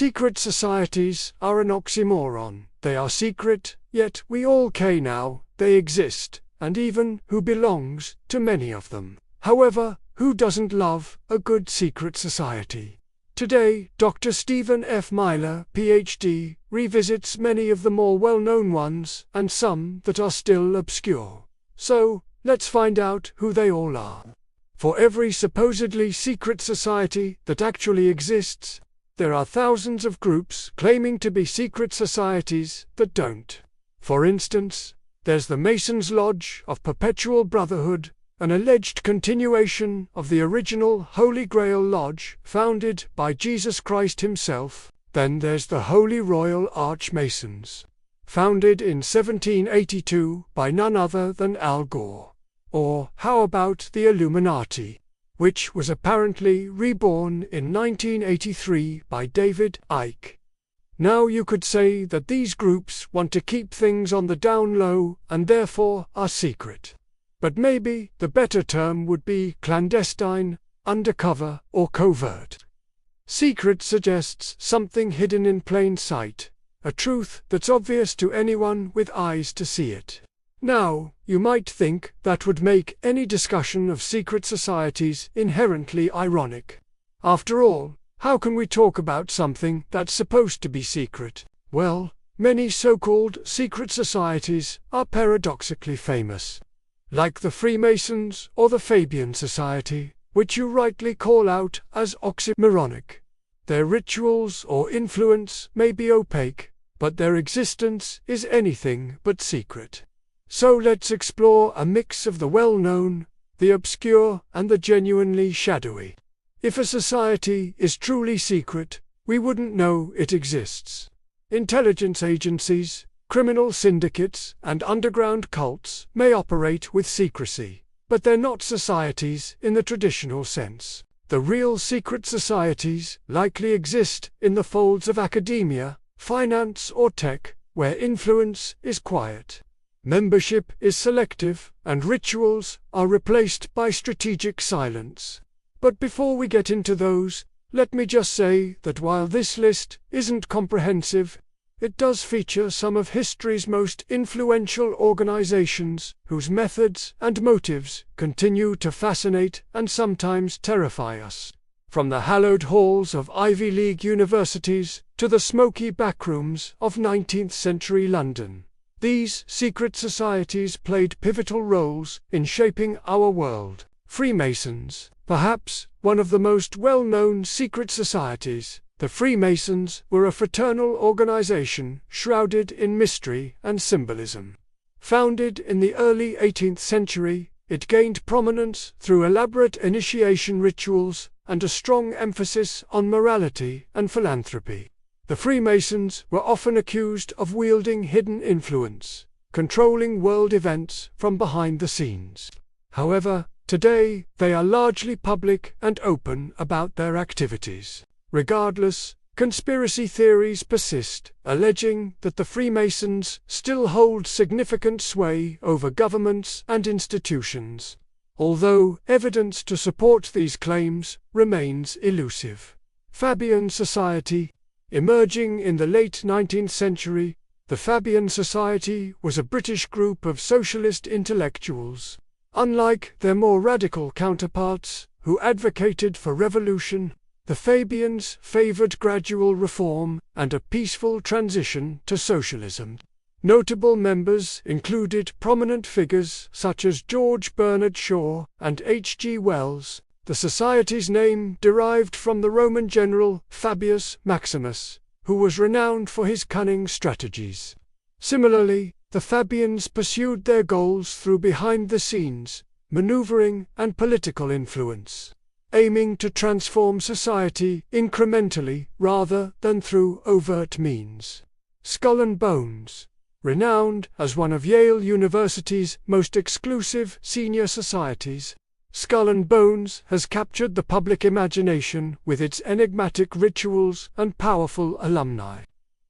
Secret societies are an oxymoron. They are secret, yet we all know they exist, and even who belongs to many of them. However, who doesn't love a good secret society? Today, Dr. Stephen F Myler, PhD, revisits many of the more well-known ones and some that are still obscure. So, let's find out who they all are. For every supposedly secret society that actually exists, there are thousands of groups claiming to be secret societies that don't. For instance, there's the Masons' Lodge of Perpetual Brotherhood, an alleged continuation of the original Holy Grail Lodge founded by Jesus Christ himself. Then there's the Holy Royal Archmasons, founded in 1782 by none other than Al Gore. Or how about the Illuminati, which was apparently reborn in 1983 by David Icke? Now you could say that these groups want to keep things on the down low and therefore are secret. But maybe the better term would be clandestine, undercover, or covert. Secret suggests something hidden in plain sight, a truth that's obvious to anyone with eyes to see it. Now, you might think that would make any discussion of secret societies inherently ironic. After all, how can we talk about something that's supposed to be secret? Well, many so-called secret societies are paradoxically famous, like the Freemasons or the Fabian Society, which you rightly call out as oxymoronic. Their rituals or influence may be opaque, but their existence is anything but secret. So let's explore a mix of the well-known, the obscure, and the genuinely shadowy. If a society is truly secret, we wouldn't know it exists. Intelligence agencies, criminal syndicates, and underground cults may operate with secrecy, but they're not societies in the traditional sense. The real secret societies likely exist in the folds of academia, finance, or tech, where influence is quiet. Membership is selective, and rituals are replaced by strategic silence. But before we get into those, let me just say that while this list isn't comprehensive, it does feature some of history's most influential organizations whose methods and motives continue to fascinate and sometimes terrify us. From the hallowed halls of Ivy League universities to the smoky backrooms of 19th-century London, these secret societies played pivotal roles in shaping our world. Freemasons, perhaps one of the most well-known secret societies, the Freemasons were a fraternal organization shrouded in mystery and symbolism. Founded in the early 18th century, it gained prominence through elaborate initiation rituals and a strong emphasis on morality and philanthropy. The Freemasons were often accused of wielding hidden influence, controlling world events from behind the scenes. However, today they are largely public and open about their activities. Regardless, conspiracy theories persist, alleging that the Freemasons still hold significant sway over governments and institutions, although evidence to support these claims remains elusive. Fabian Society. Emerging in the late 19th century, the Fabian Society was a British group of socialist intellectuals. Unlike their more radical counterparts, who advocated for revolution, the Fabians favored gradual reform and a peaceful transition to socialism. Notable members included prominent figures such as George Bernard Shaw and H.G. Wells. The society's name derived from the Roman general Fabius Maximus, who was renowned for his cunning strategies. Similarly, the Fabians pursued their goals through behind-the-scenes maneuvering and political influence, aiming to transform society incrementally rather than through overt means. Skull and Bones, renowned as one of Yale University's most exclusive senior societies, Skull and Bones has captured the public imagination with its enigmatic rituals and powerful alumni.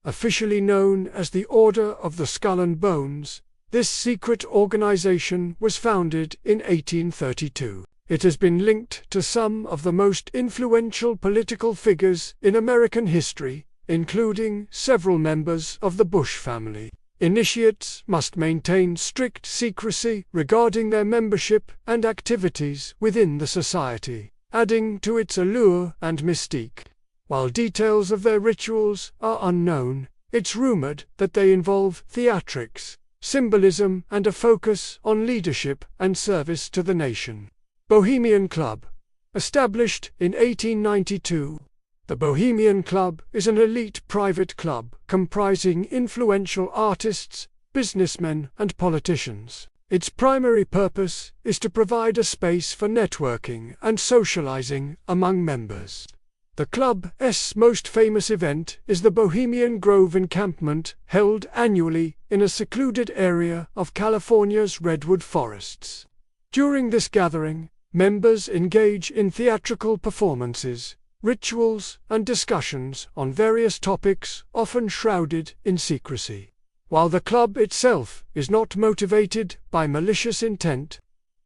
Officially known as the Order of the Skull and Bones, this secret organization was founded in 1832. It has been linked to some of the most influential political figures in American history, including several members of the Bush family. Initiates must maintain strict secrecy regarding their membership and activities within the society, adding to its allure and mystique. While details of their rituals are unknown, it's rumored that they involve theatrics, symbolism, and a focus on leadership and service to the nation. Bohemian Club. Established in 1892, the Bohemian Club is an elite private club comprising influential artists, businessmen, and politicians. Its primary purpose is to provide a space for networking and socializing among members. The club's most famous event is the Bohemian Grove encampment, held annually in a secluded area of California's redwood forests. During this gathering, members engage in theatrical performances, rituals, and discussions on various topics, often shrouded in secrecy. While the club itself is not motivated by malicious intent,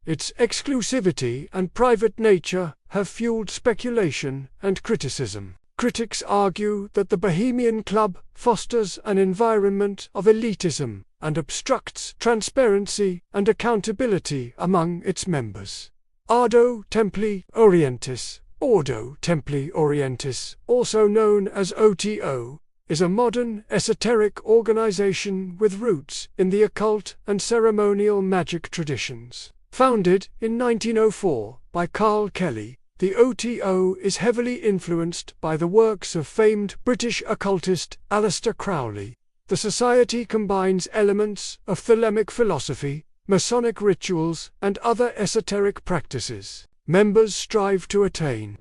its exclusivity and private nature have fueled speculation and criticism. Critics argue that the Bohemian Club fosters an environment of elitism and obstructs transparency and accountability among its members. Ordo Templi Orientis, also known as OTO, is a modern esoteric organization with roots in the occult and ceremonial magic traditions. Founded in 1904 by Carl Kelly, the OTO is heavily influenced by the works of famed British occultist Aleister Crowley. The society combines elements of Thelemic philosophy, Masonic rituals, and other esoteric practices. Members strive to attain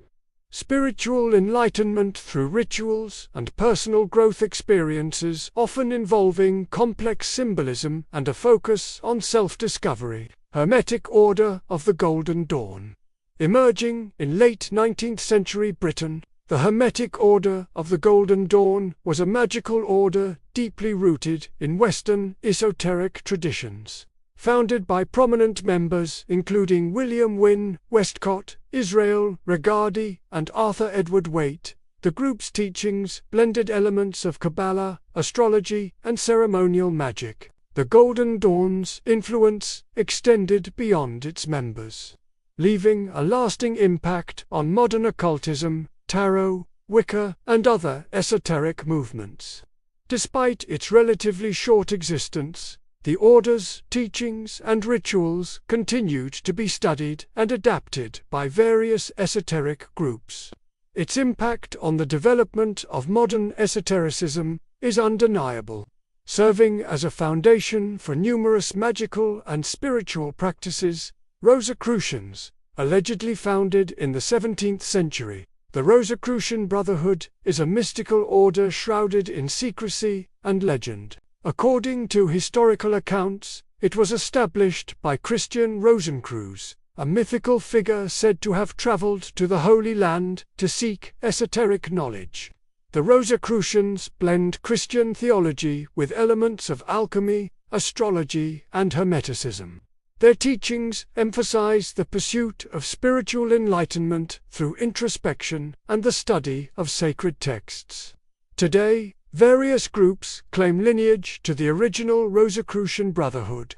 spiritual enlightenment through rituals and personal growth experiences, often involving complex symbolism and a focus on self-discovery. Hermetic Order of the Golden Dawn. Emerging in late 19th century Britain, the Hermetic Order of the Golden Dawn was a magical order deeply rooted in Western esoteric traditions. Founded by prominent members including William Wynne Westcott, Israel Regardie, and Arthur Edward Waite, the group's teachings blended elements of Kabbalah, astrology, and ceremonial magic. The Golden Dawn's influence extended beyond its members, leaving a lasting impact on modern occultism, tarot, Wicca, and other esoteric movements. Despite its relatively short existence, the order's teachings and rituals continued to be studied and adapted by various esoteric groups. Its impact on the development of modern esotericism is undeniable, serving as a foundation for numerous magical and spiritual practices. Rosicrucians, allegedly founded in the 17th century, the Rosicrucian Brotherhood is a mystical order shrouded in secrecy and legend. According to historical accounts, it was established by Christian Rosencreuz, a mythical figure said to have traveled to the Holy Land to seek esoteric knowledge. The Rosicrucians blend Christian theology with elements of alchemy, astrology, and Hermeticism. Their teachings emphasize the pursuit of spiritual enlightenment through introspection and the study of sacred texts. Today, various groups claim lineage to the original Rosicrucian Brotherhood.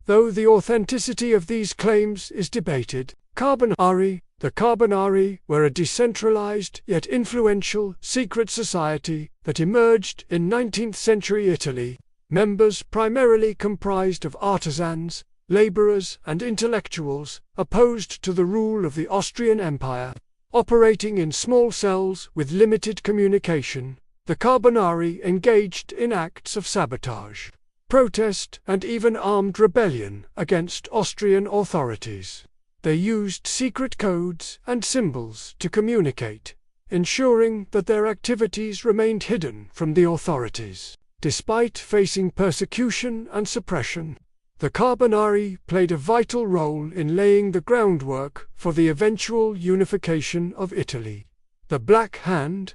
Though the authenticity of these claims is debated, the Carbonari were a decentralized yet influential secret society that emerged in 19th century Italy. Members primarily comprised of artisans, laborers, and intellectuals, opposed to the rule of the Austrian Empire. Operating in small cells with limited communication, the Carbonari engaged in acts of sabotage, protest, and even armed rebellion against Austrian authorities. They used secret codes and symbols to communicate, ensuring that their activities remained hidden from the authorities. Despite facing persecution and suppression, the Carbonari played a vital role in laying the groundwork for the eventual unification of Italy. The Black Hand.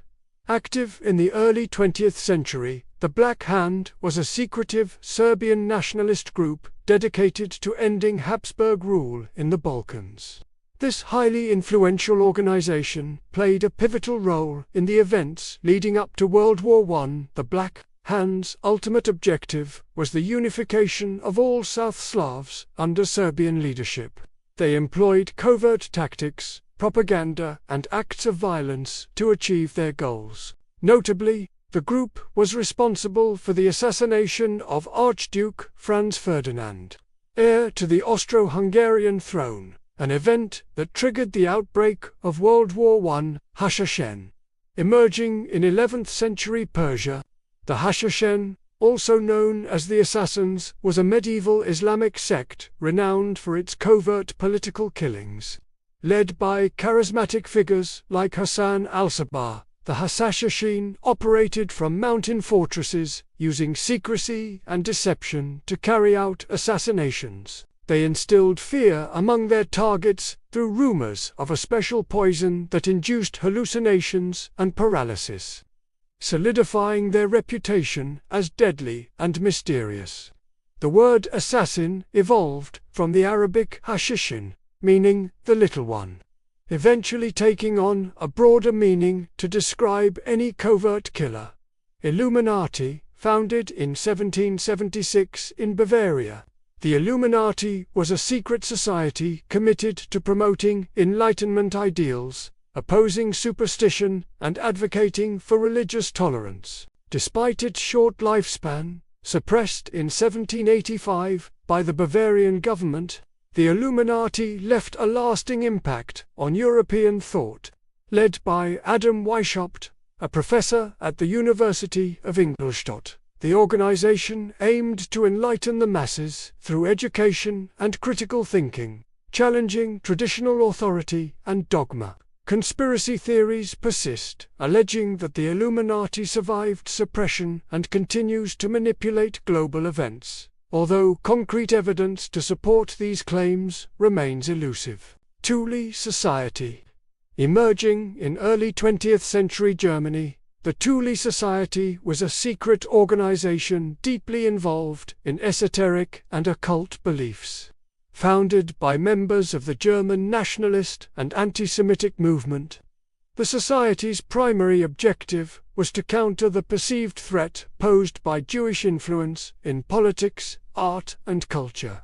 Active in the early 20th century, the Black Hand was a secretive Serbian nationalist group dedicated to ending Habsburg rule in the Balkans. This highly influential organization played a pivotal role in the events leading up to World War I. The Black Hand's ultimate objective was the unification of all South Slavs under Serbian leadership. They employed covert tactics, propaganda, and acts of violence to achieve their goals. Notably, the group was responsible for the assassination of Archduke Franz Ferdinand, heir to the Austro-Hungarian throne, an event that triggered the outbreak of World War I. Hashashen. Emerging in 11th century Persia, the Hashashen, also known as the Assassins, was a medieval Islamic sect renowned for its covert political killings. Led by charismatic figures like Hassan al-Sabah, the Hashashin operated from mountain fortresses, using secrecy and deception to carry out assassinations. They instilled fear among their targets through rumors of a special poison that induced hallucinations and paralysis, solidifying their reputation as deadly and mysterious. The word assassin evolved from the Arabic hashishin, meaning the little one, eventually taking on a broader meaning to describe any covert killer. Illuminati, founded in 1776 in Bavaria. The Illuminati was a secret society committed to promoting Enlightenment ideals, opposing superstition, and advocating for religious tolerance. Despite its short lifespan, suppressed in 1785 by the Bavarian government, the Illuminati left a lasting impact on European thought. Led by Adam Weishaupt, a professor at the University of Ingolstadt, the organization aimed to enlighten the masses through education and critical thinking, challenging traditional authority and dogma. Conspiracy theories persist, alleging that the Illuminati survived suppression and continues to manipulate global events, although concrete evidence to support these claims remains elusive. Thule Society. Emerging in early 20th century Germany, the Thule Society was a secret organization deeply involved in esoteric and occult beliefs. Founded by members of the German nationalist and anti-Semitic movement, the Society's primary objective was to counter the perceived threat posed by Jewish influence in politics, art, and culture.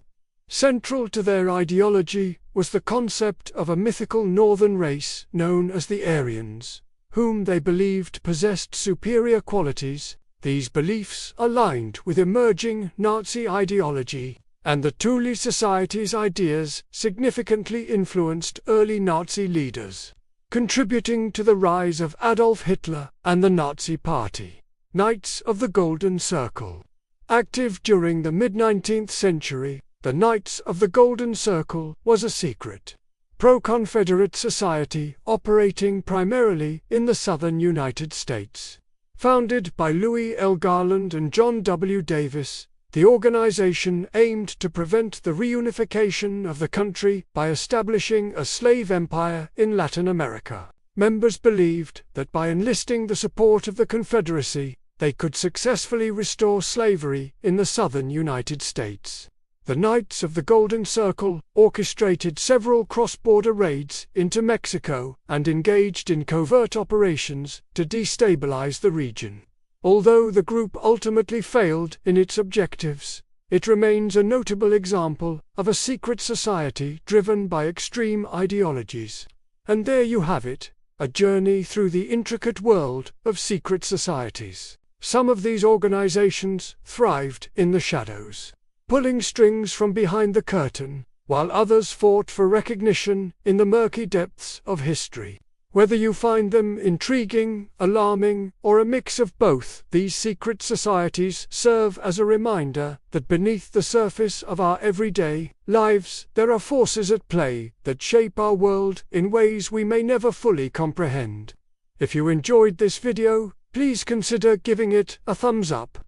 Central to their ideology was the concept of a mythical northern race known as the Aryans, whom they believed possessed superior qualities. These beliefs aligned with emerging Nazi ideology, and the Thule Society's ideas significantly influenced early Nazi leaders, contributing to the rise of Adolf Hitler and the Nazi Party. Knights of the Golden Circle. Active during the mid-19th century, the Knights of the Golden Circle was a secret, pro-Confederate society operating primarily in the southern United States. Founded by Louis L. Garland and John W. Davis, the organization aimed to prevent the reunification of the country by establishing a slave empire in Latin America. Members believed that by enlisting the support of the Confederacy, they could successfully restore slavery in the southern United States. The Knights of the Golden Circle orchestrated several cross-border raids into Mexico and engaged in covert operations to destabilize the region. Although the group ultimately failed in its objectives, it remains a notable example of a secret society driven by extreme ideologies. And there you have it, a journey through the intricate world of secret societies. Some of these organizations thrived in the shadows, pulling strings from behind the curtain, while others fought for recognition in the murky depths of history. Whether you find them intriguing, alarming, or a mix of both, these secret societies serve as a reminder that beneath the surface of our everyday lives, there are forces at play that shape our world in ways we may never fully comprehend. If you enjoyed this video, please consider giving it a thumbs up.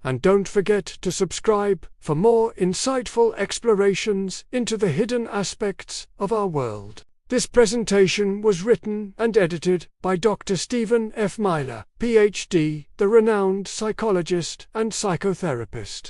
And don't forget to subscribe for more insightful explorations into the hidden aspects of our world. This presentation was written and edited by Dr. Stephen F Myler, Ph.D., the renowned psychologist and psychotherapist.